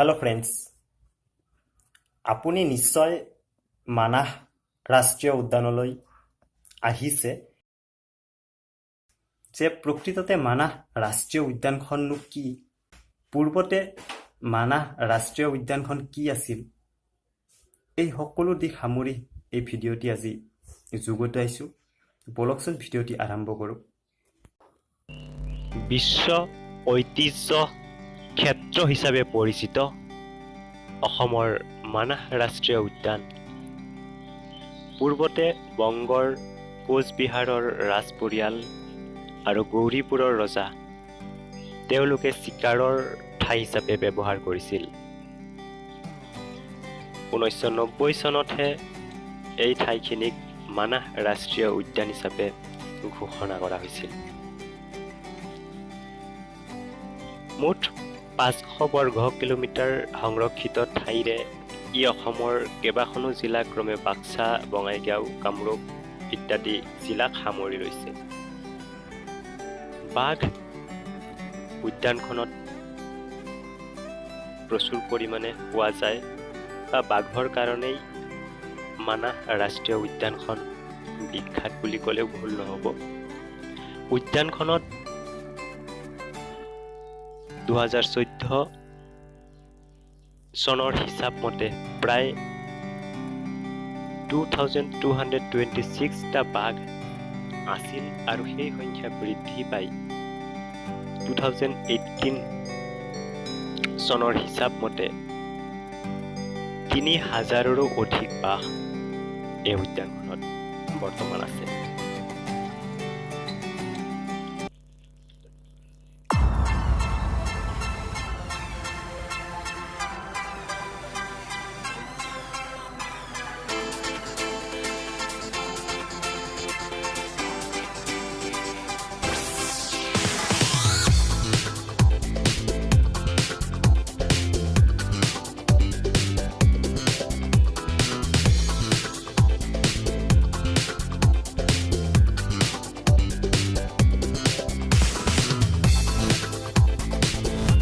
Hello' friends, আপুনি নিশ্চয় মানাহ ৰাষ্ট্ৰীয় উদ্যানলৈ আহিছে। যে প্ৰকৃততে মানাহ ৰাষ্ট্ৰীয় উদ্যানখননো কি? পূৰ্বতে মানাহ ৰাষ্ট্ৰীয় উদ্যানখন কি আছিল? এই সকলো দিশ সামৰি এই ভিডিঅ'টি আজি যুগুতাইছোঁ। বলকচোন ভিডিঅ'টি আৰম্ভ কৰোঁ। বিশ্ব ঐতিহ্য ক্ষেত্ৰ হিচাপে পৰিচিত অসমৰ মানাহ ৰাষ্ট্ৰীয় উদ্যান পূৰ্বতে বংগৰ কোচবিহাৰৰ ৰাজ পৰিয়াল আৰু গৌৰীপুৰৰ ৰজা তেওঁলোকে চিকাৰৰ ঠাই হিচাপে ব্যৱহাৰ কৰিছিল। 1990 চনতহে এই ঠাইখিনিক মানাহ ৰাষ্ট্ৰীয় উদ্যান হিচাপে ঘোষণা কৰা হৈছিল। মুঠ 500 বৰ্গ কিলোমিটাৰ সংৰক্ষিত ঠাইৰে ই অসমৰ কেইবাখনো জিলা ক্ৰমে বাক্সা, বঙাইগাঁও, কামৰূপ ইত্যাদি জিলাক সামৰি লৈছে। বাঘ উদ্যানখনত প্ৰচুৰ পৰিমাণে পোৱা যায় বা বাঘৰ কাৰণেই মানাহ ৰাষ্ট্ৰীয় উদ্যানখন বিখ্যাত বুলি ক'লেও ভুল নহ'ব। উদ্যানখনত 2014 চনৰ হিচাপ মতে প্ৰায় 2226টা বাঘ আছিল আৰু সেই সংখ্যা বৃদ্ধি পাই 2018 চনৰ হিচাপ মতে 3000ৰো অধিক বাঘ এই উদ্যানখনত বৰ্তমান আছে।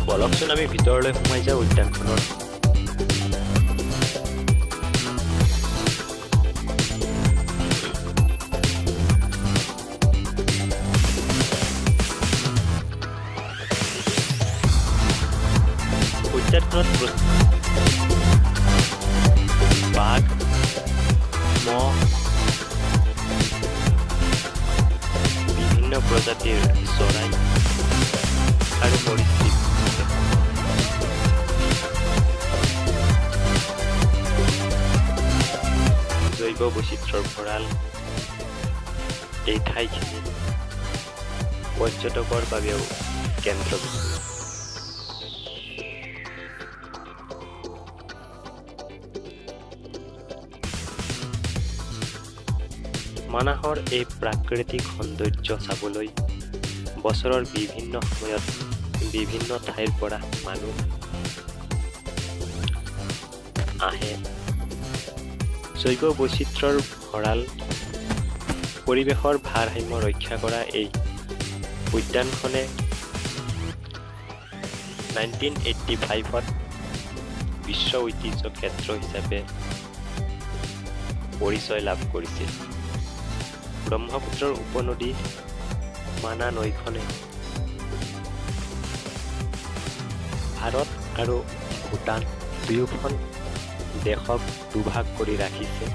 বলকচোন আমি ভিতৰলৈ সোমাই যাওঁ উদ্যানখনৰ। উদ্যানখনত বাঘ, মহ, বিভিন্ন প্ৰজাতিৰ চৰাই আৰু পৰিস্থিতি জৈৱ বৈচিত্ৰ্যৰ ভঁৰাল এই ঠাইখিনি পৰ্যটকৰ বাবেও কেন্দ্ৰবিন্দু। মানাহৰ এই প্ৰাকৃতিক সৌন্দৰ্য চাবলৈ বছৰৰ বিভিন্ন সময়ত বিভিন্ন ঠাইৰ পৰা মানুহ আহে। জৈৱ বৈচিত্ৰ্যৰ ভঁৰাল পৰিৱেশৰ ভাৰসাম্য ৰক্ষা কৰা এই উদ্যানখনে 1985ত বিশ্ব ঐতিহ্য ক্ষেত্ৰ হিচাপে পৰিচয় লাভ কৰিছিল। ব্ৰহ্মপুত্ৰৰ উপনদী মানা নৈখনে ভাৰত আৰু ভূটান দুয়োখন দেশক দুভাগ কৰি ৰাখিছে।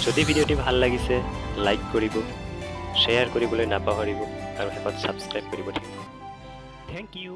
যদি ভিডিঅ'টি ভাল লাগিছে লাইক কৰিব, শ্বেয়াৰ কৰিবলৈ নাপাহৰিব আৰু শেষত ছাবস্ক্ৰাইব কৰিব। Thank U.